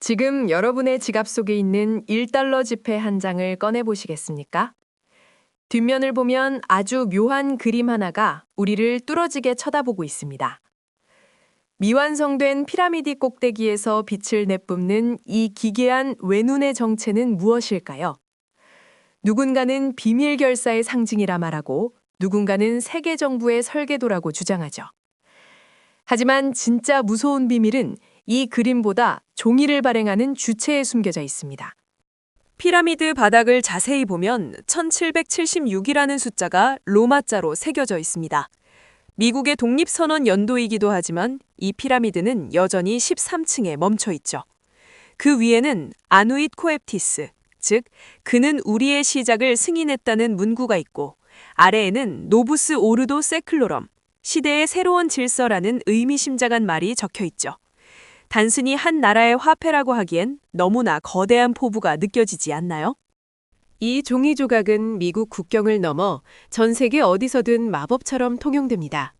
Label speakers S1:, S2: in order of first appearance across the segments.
S1: 지금 여러분의 지갑 속에 있는 1달러 지폐 한 장을 꺼내 보시겠습니까? 뒷면을 보면 아주 묘한 그림 하나가 우리를 뚫어지게 쳐다보고 있습니다. 미완성된 피라미드 꼭대기에서 빛을 내뿜는 이 기괴한 외눈의 정체는 무엇일까요? 누군가는 비밀 결사의 상징이라 말하고 누군가는 세계 정부의 설계도라고 주장하죠. 하지만 진짜 무서운 비밀은 이 그림보다 종이를 발행하는 주체에 숨겨져 있습니다. 피라미드 바닥을 자세히 보면 1776이라는 숫자가 로마자로 새겨져 있습니다. 미국의 독립선언 연도이기도 하지만 이 피라미드는 여전히 13층에 멈춰 있죠. 그 위에는 아누잇 코에프티스, 즉 그는 우리의 시작을 승인했다는 문구가 있고 아래에는 노부스 오르도 세클로럼, 시대의 새로운 질서라는 의미심장한 말이 적혀 있죠. 단순히 한 나라의 화폐라고 하기엔 너무나 거대한 포부가 느껴지지 않나요? 이 종이 조각은 미국 국경을 넘어 전 세계 어디서든 마법처럼 통용됩니다.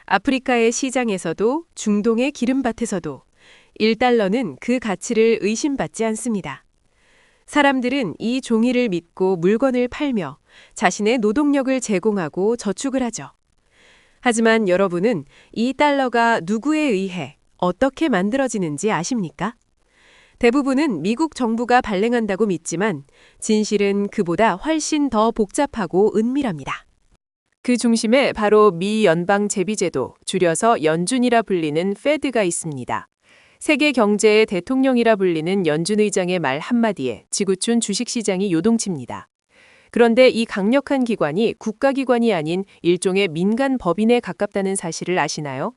S1: 아프리카의 시장에서도 중동의 기름밭에서도 1달러는 그 가치를 의심받지 않습니다. 사람들은 이 종이를 믿고 물건을 팔며 자신의 노동력을 제공하고 저축을 하죠. 하지만 여러분은 이 달러가 누구에 의해 어떻게 만들어지는지 아십니까? 대부분은 미국 정부가 발행한다고 믿지만 진실은 그보다 훨씬 더 복잡하고 은밀합니다. 그 중심에 바로 미 연방제비제도, 줄여서 연준이라 불리는 페드가 있습니다. 세계 경제의 대통령이라 불리는 연준 의장의 말 한마디에 지구촌 주식시장이 요동칩니다. 그런데 이 강력한 기관이 국가기관이 아닌 일종의 민간 법인에 가깝다는 사실을 아시나요?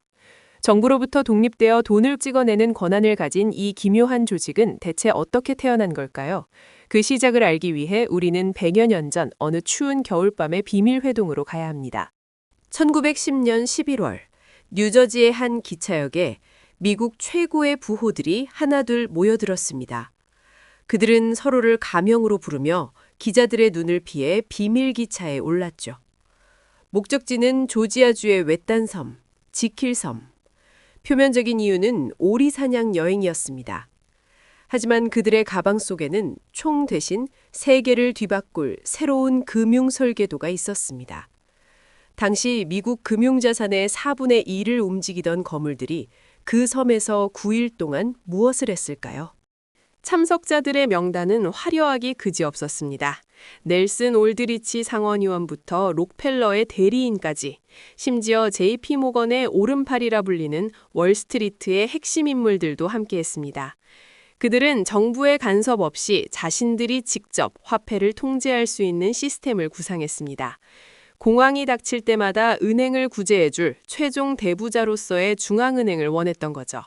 S1: 정부로부터 독립되어 돈을 찍어내는 권한을 가진 이 기묘한 조직은 대체 어떻게 태어난 걸까요? 그 시작을 알기 위해 우리는 100여 년 전 어느 추운 겨울밤의 비밀 회동으로 가야 합니다. 1910년 11월, 뉴저지의 한 기차역에 미국 최고의 부호들이 하나둘 모여들었습니다. 그들은 서로를 가명으로 부르며 기자들의 눈을 피해 비밀 기차에 올랐죠. 목적지는 조지아주의 외딴 섬, 지킬섬. 표면적인 이유는 오리 사냥 여행이었습니다. 하지만 그들의 가방 속에는 총 대신 세계를 뒤바꿀 새로운 금융 설계도가 있었습니다. 당시 미국 금융자산의 4분의 1을 움직이던 거물들이 그 섬에서 9일 동안 무엇을 했을까요? 참석자들의 명단은 화려하기 그지없었습니다. 넬슨 올드리치 상원의원부터 록펠러의 대리인까지, 심지어 JP 모건의 오른팔이라 불리는 월스트리트의 핵심 인물들도 함께했습니다. 그들은 정부의 간섭 없이 자신들이 직접 화폐를 통제할 수 있는 시스템을 구상했습니다. 공황이 닥칠 때마다 은행을 구제해줄 최종 대부자로서의 중앙은행을 원했던 거죠.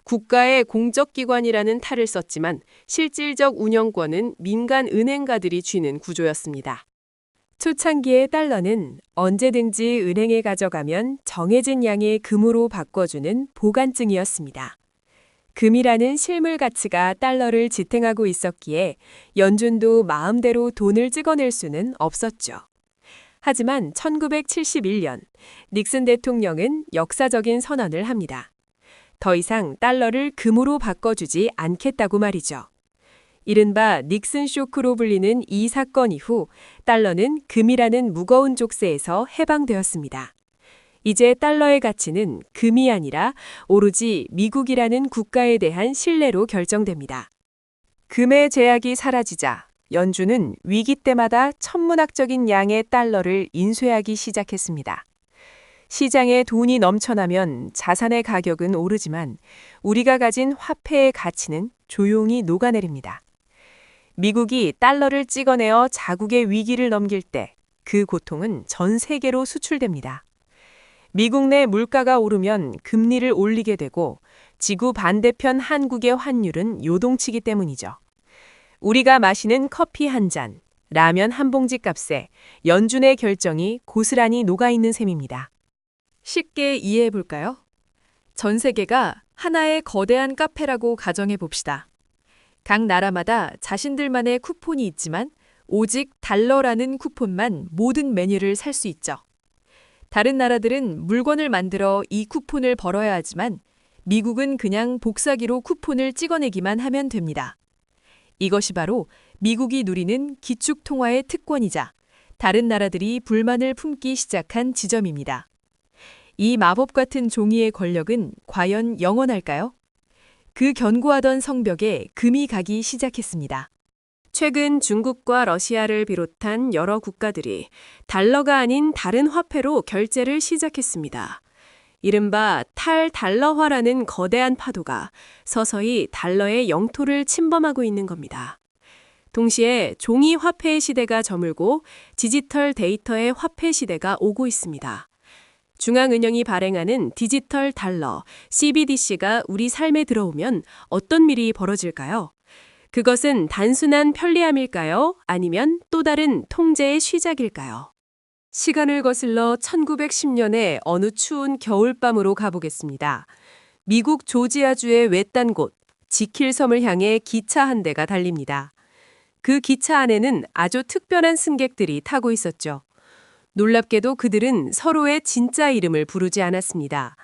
S1: 국가의 공적기관이라는 탈을 썼지만 실질적 운영권은 민간 은행가들이 쥐는 구조였습니다. 초창기의 달러는 언제든지 은행에 가져가면 정해진 양의 금으로 바꿔주는 보관증이었습니다. 금이라는 실물 가치가 달러를 지탱하고 있었기에 연준도 마음대로 돈을 찍어낼 수는 없었죠. 하지만 1971년 닉슨 대통령은 역사적인 선언을 합니다. 더 이상 달러를 금으로 바꿔주지 않겠다고 말이죠. 이른바 닉슨 쇼크로 불리는 이 사건 이후 달러는 금이라는 무거운 족쇄에서 해방되었습니다. 이제 달러의 가치는 금이 아니라 오로지 미국이라는 국가에 대한 신뢰로 결정됩니다. 금의 제약이 사라지자 연준은 위기 때마다 천문학적인 양의 달러를 인쇄하기 시작했습니다. 시장에 돈이 넘쳐나면 자산의 가격은 오르지만 우리가 가진 화폐의 가치는 조용히 녹아내립니다. 미국이 달러를 찍어내어 자국의 위기를 넘길 때 그 고통은 전 세계로 수출됩니다. 미국 내 물가가 오르면 금리를 올리게 되고 지구 반대편 한국의 환율은 요동치기 때문이죠. 우리가 마시는 커피 한 잔, 라면 한 봉지 값에 연준의 결정이 고스란히 녹아있는 셈입니다. 쉽게 이해해 볼까요? 전 세계가 하나의 거대한 카페라고 가정해 봅시다. 각 나라마다 자신들만의 쿠폰이 있지만 오직 달러라는 쿠폰만 모든 메뉴를 살 수 있죠. 다른 나라들은 물건을 만들어 이 쿠폰을 벌어야 하지만 미국은 그냥 복사기로 쿠폰을 찍어내기만 하면 됩니다. 이것이 바로 미국이 누리는 기축 통화의 특권이자 다른 나라들이 불만을 품기 시작한 지점입니다. 이 마법 같은 종이의 권력은 과연 영원할까요? 그 견고하던 성벽에 금이 가기 시작했습니다. 최근 중국과 러시아를 비롯한 여러 국가들이 달러가 아닌 다른 화폐로 결제를 시작했습니다. 이른바 탈달러화라는 거대한 파도가 서서히 달러의 영토를 침범하고 있는 겁니다. 동시에 종이 화폐의 시대가 저물고 디지털 데이터의 화폐 시대가 오고 있습니다. 중앙은행이 발행하는 디지털 달러, CBDC가 우리 삶에 들어오면 어떤 일이 벌어질까요? 그것은 단순한 편리함일까요? 아니면 또 다른 통제의 시작일까요? 시간을 거슬러 1910년의 어느 추운 겨울밤으로 가보겠습니다. 미국 조지아주의 외딴 곳, 지킬섬을 향해 기차 한 대가 달립니다. 그 기차 안에는 아주 특별한 승객들이 타고 있었죠. 놀랍게도 그들은 서로의 진짜 이름을 부르지 않았습니다.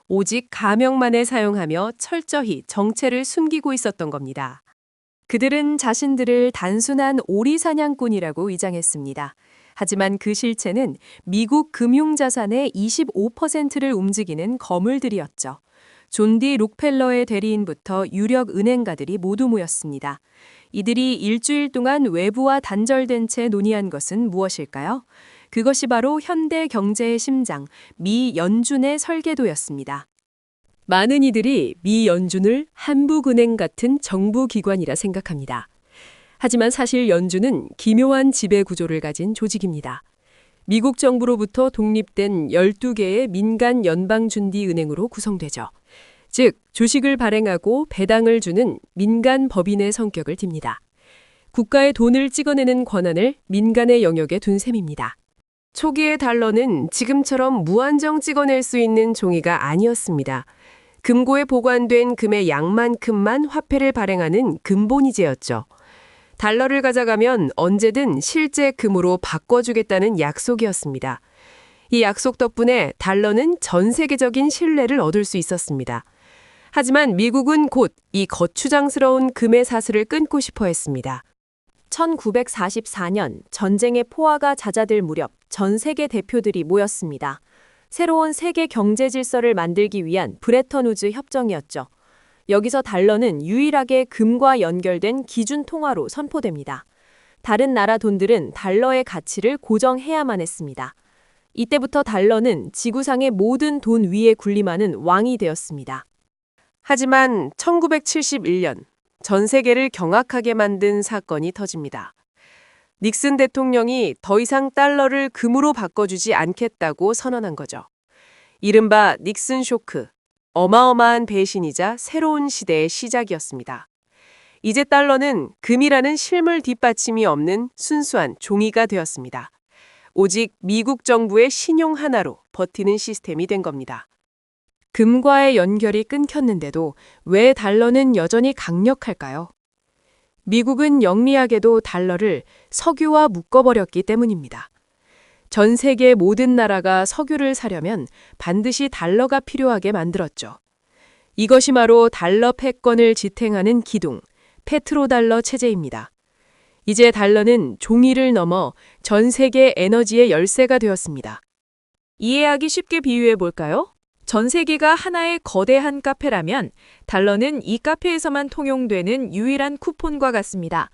S1: 오직 가명만을 사용하며 철저히 정체를 숨기고 있었던 겁니다. 그들은 자신들을 단순한 오리사냥꾼이라고 위장했습니다. 하지만 그 실체는 미국 금융자산의 25%를 움직이는 거물들이었죠. 존 디 록펠러의 대리인부터 유력 은행가들이 모두 모였습니다. 이들이 일주일 동안 외부와 단절된 채 논의한 것은 무엇일까요? 그것이 바로 현대 경제의 심장, 미 연준의 설계도였습니다. 많은 이들이 미 연준을 한국은행 같은 정부 기관이라 생각합니다. 하지만 사실 연준은 기묘한 지배 구조를 가진 조직입니다. 미국 정부로부터 독립된 12개의 민간 연방준비은행으로 구성되죠. 즉, 주식을 발행하고 배당을 주는 민간 법인의 성격을 띱니다. 국가의 돈을 찍어내는 권한을 민간의 영역에 둔 셈입니다. 초기의 달러는 지금처럼 무한정 찍어낼 수 있는 종이가 아니었습니다. 금고에 보관된 금의 양만큼만 화폐를 발행하는 금본위제였죠. 달러를 가져가면 언제든 실제 금으로 바꿔주겠다는 약속이었습니다. 이 약속 덕분에 달러는 전 세계적인 신뢰를 얻을 수 있었습니다. 하지만 미국은 곧 이 거추장스러운 금의 사슬을 끊고 싶어 했습니다. 1944년 전쟁의 포화가 잦아들 무렵 전 세계 대표들이 모였습니다. 새로운 세계 경제 질서를 만들기 위한 브레턴 우즈 협정이었죠. 여기서 달러는 유일하게 금과 연결된 기준 통화로 선포됩니다. 다른 나라 돈들은 달러의 가치를 고정해야만 했습니다. 이때부터 달러는 지구상의 모든 돈 위에 군림하는 왕이 되었습니다. 하지만 1971년 전 세계를 경악하게 만든 사건이 터집니다. 닉슨 대통령이 더 이상 달러를 금으로 바꿔주지 않겠다고 선언한 거죠. 이른바 닉슨 쇼크, 어마어마한 배신이자 새로운 시대의 시작이었습니다. 이제 달러는 금이라는 실물 뒷받침이 없는 순수한 종이가 되었습니다. 오직 미국 정부의 신용 하나로 버티는 시스템이 된 겁니다. 금과의 연결이 끊겼는데도 왜 달러는 여전히 강력할까요? 미국은 영리하게도 달러를 석유와 묶어버렸기 때문입니다. 전 세계 모든 나라가 석유를 사려면 반드시 달러가 필요하게 만들었죠. 이것이 바로 달러 패권을 지탱하는 기둥, 페트로달러 체제입니다. 이제 달러는 종이를 넘어 전 세계 에너지의 열쇠가 되었습니다. 이해하기 쉽게 비유해 볼까요? 전 세계가 하나의 거대한 카페라면 달러는 이 카페에서만 통용되는 유일한 쿠폰과 같습니다.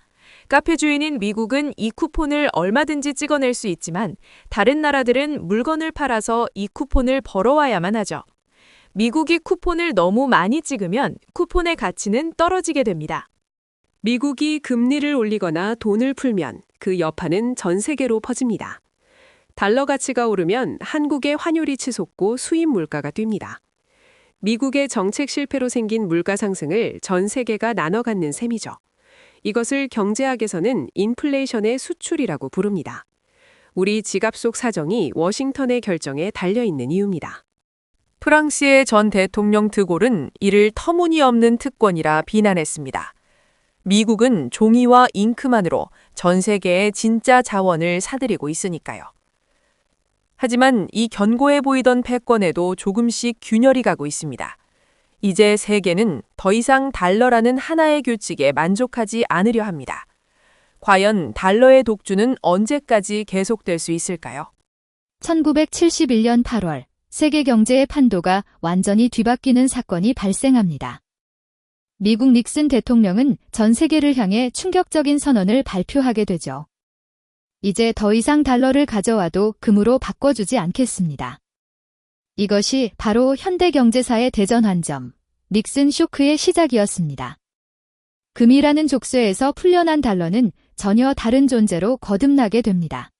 S1: 카페 주인인 미국은 이 쿠폰을 얼마든지 찍어낼 수 있지만 다른 나라들은 물건을 팔아서 이 쿠폰을 벌어와야만 하죠. 미국이 쿠폰을 너무 많이 찍으면 쿠폰의 가치는 떨어지게 됩니다. 미국이 금리를 올리거나 돈을 풀면 그 여파는 전 세계로 퍼집니다. 달러 가치가 오르면 한국의 환율이 치솟고 수입 물가가 뜁니다. 미국의 정책 실패로 생긴 물가 상승을 전 세계가 나눠 갖는 셈이죠. 이것을 경제학에서는 인플레이션의 수출이라고 부릅니다. 우리 지갑 속 사정이 워싱턴의 결정에 달려있는 이유입니다. 프랑스의 전 대통령 드골은 이를 터무니없는 특권이라 비난했습니다. 미국은 종이와 잉크만으로 전 세계의 진짜 자원을 사들이고 있으니까요. 하지만 이 견고해 보이던 패권에도 조금씩 균열이 가고 있습니다. 이제 세계는 더 이상 달러라는 하나의 규칙에 만족하지 않으려 합니다. 과연 달러의 독주는 언제까지 계속될 수 있을까요?
S2: 1971년 8월 세계 경제의 판도가 완전히 뒤바뀌는 사건이 발생합니다. 미국 닉슨 대통령은 전 세계를 향해 충격적인 선언을 발표하게 되죠. 이제 더 이상 달러를 가져와도 금으로 바꿔주지 않겠습니다. 이것이 바로 현대 경제사의 대전환점, 닉슨 쇼크의 시작이었습니다. 금이라는 족쇄에서 풀려난 달러는 전혀 다른 존재로 거듭나게 됩니다.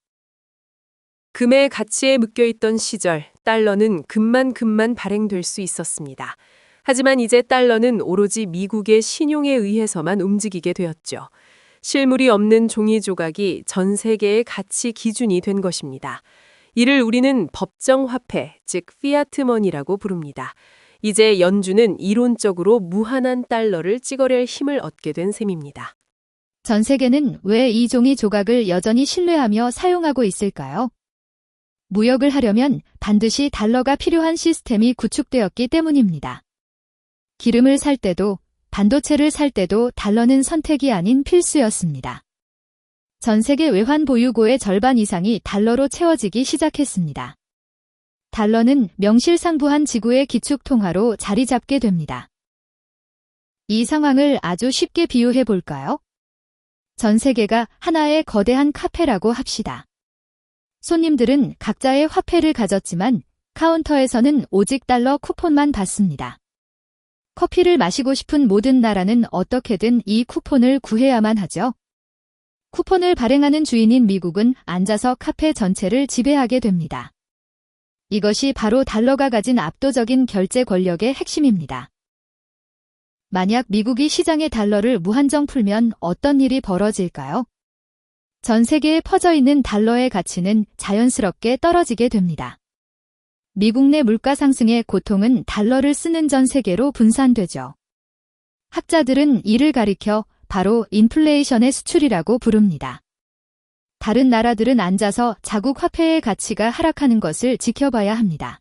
S1: 금의 가치에 묶여있던 시절, 달러는 금만 발행될 수 있었습니다. 하지만 이제 달러는 오로지 미국의 신용에 의해서만 움직이게 되었죠. 실물이 없는 종이 조각이 전 세계의 가치 기준이 된 것입니다. 이를 우리는 법정 화폐, 즉 피아트머니라고 부릅니다. 이제 연준은 이론적으로 무한한 달러를 찍어낼 힘을 얻게 된 셈입니다.
S2: 전 세계는 왜 이 종이 조각을 여전히 신뢰하며 사용하고 있을까요? 무역을 하려면 반드시 달러가 필요한 시스템이 구축되었기 때문입니다. 기름을 살 때도, 반도체를 살 때도 달러는 선택이 아닌 필수였습니다. 전 세계 외환 보유고의 절반 이상이 달러로 채워지기 시작했습니다. 달러는 명실상부한 지구의 기축통화로 자리 잡게 됩니다. 이 상황을 아주 쉽게 비유해 볼까요? 전 세계가 하나의 거대한 카페라고 합시다. 손님들은 각자의 화폐를 가졌지만 카운터에서는 오직 달러 쿠폰만 받습니다. 커피를 마시고 싶은 모든 나라는 어떻게든 이 쿠폰을 구해야만 하죠. 쿠폰을 발행하는 주인인 미국은 앉아서 카페 전체를 지배하게 됩니다. 이것이 바로 달러가 가진 압도적인 결제 권력의 핵심입니다. 만약 미국이 시장에 달러를 무한정 풀면 어떤 일이 벌어질까요? 전 세계에 퍼져 있는 달러의 가치는 자연스럽게 떨어지게 됩니다. 미국 내 물가 상승의 고통은 달러를 쓰는 전 세계로 분산되죠. 학자들은 이를 가리켜 바로 인플레이션의 수출이라고 부릅니다. 다른 나라들은 앉아서 자국 화폐의 가치가 하락하는 것을 지켜봐야 합니다.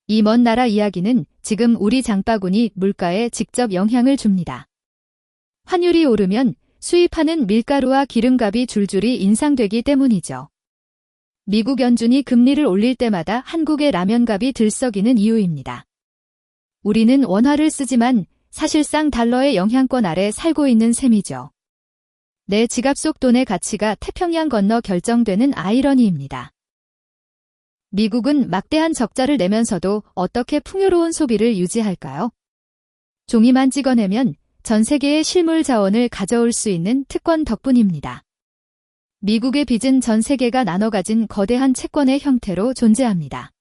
S2: 이 먼 나라 이야기는 지금 우리 장바구니 물가에 직접 영향을 줍니다. 환율이 오르면 수입하는 밀가루와 기름값이 줄줄이 인상되기 때문이죠. 미국 연준이 금리를 올릴 때마다 한국의 라면값이 들썩이는 이유입니다. 우리는 원화를 쓰지만 사실상 달러의 영향권 아래 살고 있는 셈이죠. 내 지갑 속 돈의 가치가 태평양 건너 결정되는 아이러니입니다. 미국은 막대한 적자를 내면서도 어떻게 풍요로운 소비를 유지할까요? 종이만 찍어내면 전 세계의 실물 자원을 가져올 수 있는 특권 덕분입니다. 미국의 빚은 전 세계가 나눠 가진 거대한 채권의 형태로 존재합니다.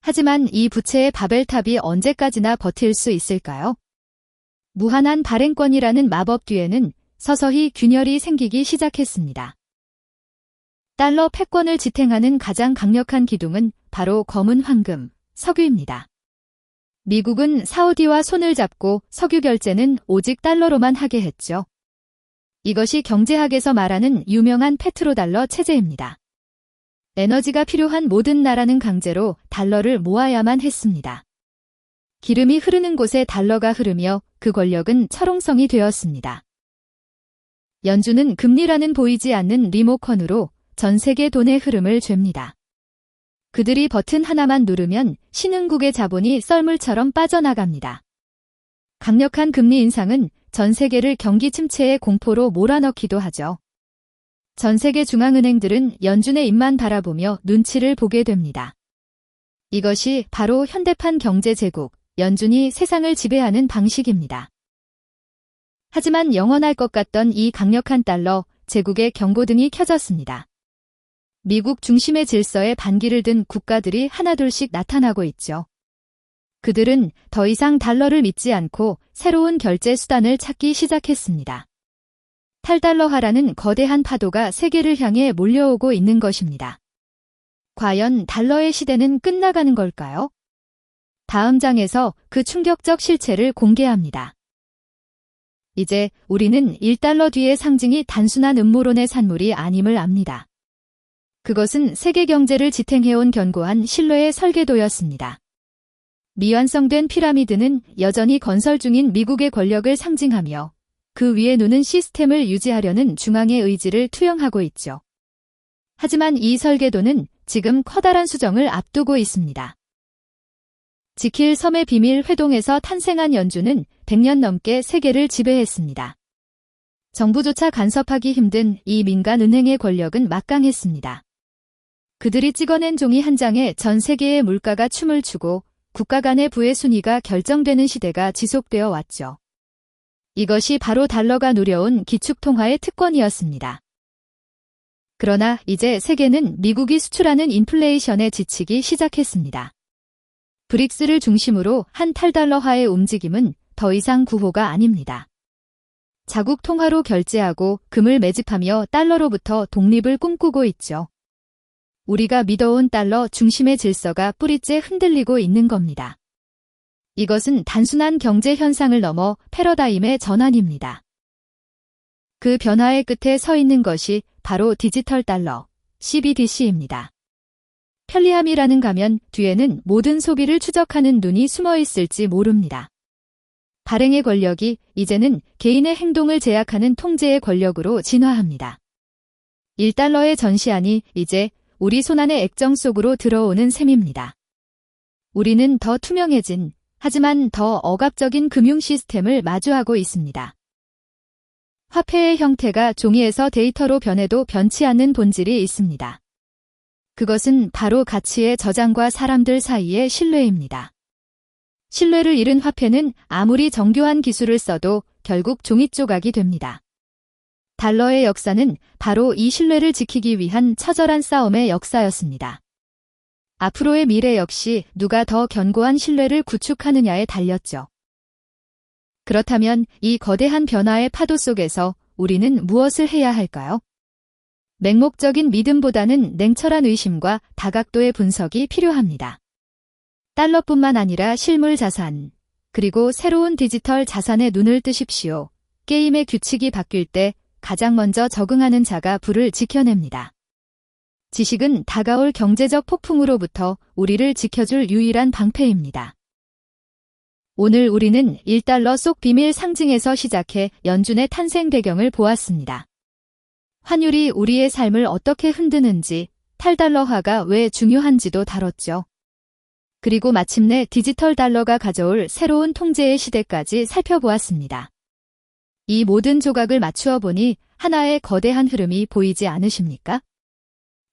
S2: 하지만 이 부채의 바벨탑이 언제까지나 버틸 수 있을까요? 무한한 발행권이라는 마법 뒤에는 서서히 균열이 생기기 시작했습니다. 달러 패권을 지탱하는 가장 강력한 기둥은 바로 검은 황금, 석유입니다. 미국은 사우디와 손을 잡고 석유 결제는 오직 달러로만 하게 했죠. 이것이 경제학에서 말하는 유명한 페트로달러 체제입니다. 에너지가 필요한 모든 나라는 강제로 달러를 모아야만 했습니다. 기름이 흐르는 곳에 달러가 흐르며 그 권력은 철옹성이 되었습니다. 연준은 금리라는 보이지 않는 리모컨으로 전 세계 돈의 흐름을 잴니다. 그들이 버튼 하나만 누르면 신흥국의 자본이 썰물처럼 빠져나갑니다. 강력한 금리 인상은 전 세계를 경기 침체의 공포로 몰아넣기도 하죠. 전 세계 중앙은행들은 연준의 입만 바라보며 눈치를 보게 됩니다. 이것이 바로 현대판 경제 제국, 연준이 세상을 지배하는 방식입니다. 하지만 영원할 것 같던 이 강력한 달러, 제국의 경고등이 켜졌습니다. 미국 중심의 질서에 반기를 든 국가들이 하나둘씩 나타나고 있죠. 그들은 더 이상 달러를 믿지 않고 새로운 결제 수단을 찾기 시작했습니다. 탈달러화라는 거대한 파도가 세계를 향해 몰려오고 있는 것입니다. 과연 달러의 시대는 끝나가는 걸까요? 다음 장에서 그 충격적 실체를 공개합니다. 이제 우리는 1달러 뒤의 상징이 단순한 음모론의 산물이 아님을 압니다. 그것은 세계 경제를 지탱해온 견고한 신뢰의 설계도였습니다. 미완성된 피라미드는 여전히 건설 중인 미국의 권력을 상징하며 그 위에 놓는 시스템을 유지하려는 중앙의 의지를 투영하고 있죠. 하지만 이 설계도는 지금 커다란 수정을 앞두고 있습니다. 지킬 섬의 비밀 회동에서 탄생한 연주는 100년 넘게 세계를 지배했습니다. 정부조차 간섭하기 힘든 이 민간 은행의 권력은 막강했습니다. 그들이 찍어낸 종이 한 장에 전 세계의 물가가 춤을 추고 국가 간의 부의 순위가 결정되는 시대가 지속되어 왔죠. 이것이 바로 달러가 누려온 기축통화의 특권이었습니다. 그러나 이제 세계는 미국이 수출하는 인플레이션에 지치기 시작했습니다. 브릭스를 중심으로 한 탈달러화의 움직임은 더 이상 구호가 아닙니다. 자국 통화로 결제하고 금을 매집하며 달러로부터 독립을 꿈꾸고 있죠. 우리가 믿어온 달러 중심의 질서가 뿌리째 흔들리고 있는 겁니다. 이것은 단순한 경제 현상을 넘어 패러다임의 전환입니다. 그 변화의 끝에 서 있는 것이 바로 디지털 달러, CBDC입니다. 편리함이라는 가면 뒤에는 모든 소비를 추적하는 눈이 숨어 있을지 모릅니다. 발행의 권력이 이제는 개인의 행동을 제약하는 통제의 권력으로 진화합니다. 1달러의 전시안이 이제 우리 손안의 액정 속으로 들어오는 셈입니다. 우리는 더 투명해진, 하지만 더 억압적인 금융 시스템을 마주하고 있습니다. 화폐의 형태가 종이에서 데이터로 변해도 변치 않는 본질이 있습니다. 그것은 바로 가치의 저장과 사람들 사이의 신뢰입니다. 신뢰를 잃은 화폐는 아무리 정교한 기술을 써도 결국 종이 조각이 됩니다. 달러의 역사는 바로 이 신뢰를 지키기 위한 처절한 싸움의 역사였습니다. 앞으로의 미래 역시 누가 더 견고한 신뢰를 구축하느냐에 달렸죠. 그렇다면 이 거대한 변화의 파도 속에서 우리는 무엇을 해야 할까요? 맹목적인 믿음보다는 냉철한 의심과 다각도의 분석이 필요합니다. 달러뿐만 아니라 실물 자산, 그리고 새로운 디지털 자산에 눈을 뜨십시오. 게임의 규칙이 바뀔 때 가장 먼저 적응하는 자가 불을 지켜냅니다. 지식은 다가올 경제적 폭풍으로부터 우리를 지켜줄 유일한 방패입니다. 오늘 우리는 1달러 속 비밀 상징에서 시작해 연준의 탄생 배경을 보았습니다. 환율이 우리의 삶을 어떻게 흔드는지, 탈달러화가 왜 중요한지도 다뤘죠. 그리고 마침내 디지털 달러가 가져올 새로운 통제의 시대까지 살펴보았습니다. 이 모든 조각을 맞추어 보니 하나의 거대한 흐름이 보이지 않으십니까?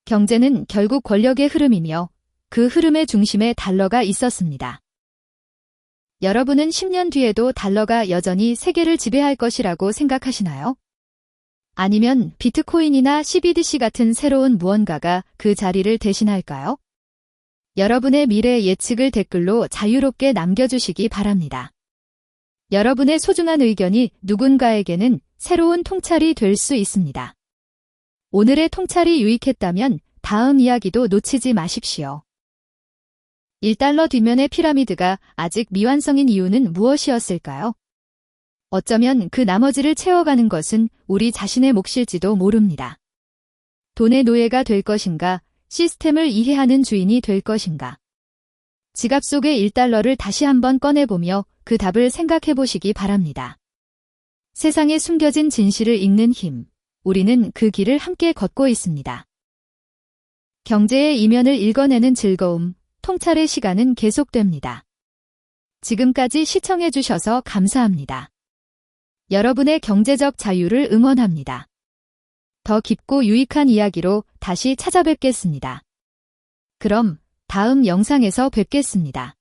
S2: 경제는 결국 권력의 흐름이며 그 흐름의 중심에 달러가 있었습니다. 여러분은 10년 뒤에도 달러가 여전히 세계를 지배할 것이라고 생각하시나요? 아니면 비트코인이나 CBDC 같은 새로운 무언가가 그 자리를 대신할까요? 여러분의 미래 예측을 댓글로 자유롭게 남겨주시기 바랍니다. 여러분의 소중한 의견이 누군가에게는 새로운 통찰이 될 수 있습니다. 오늘의 통찰이 유익했다면 다음 이야기도 놓치지 마십시오. 1달러 뒷면의 피라미드가 아직 미완성인 이유는 무엇이었을까요? 어쩌면 그 나머지를 채워가는 것은 우리 자신의 몫일지도 모릅니다. 돈의 노예가 될 것인가, 시스템을 이해하는 주인이 될 것인가. 지갑 속의 1달러를 다시 한번 꺼내보며 그 답을 생각해 보시기 바랍니다. 세상에 숨겨진 진실을 읽는 힘, 우리는 그 길을 함께 걷고 있습니다. 경제의 이면을 읽어내는 즐거움, 통찰의 시간은 계속됩니다. 지금까지 시청해 주셔서 감사합니다. 여러분의 경제적 자유를 응원합니다. 더 깊고 유익한 이야기로 다시 찾아뵙겠습니다. 그럼 다음 영상에서 뵙겠습니다.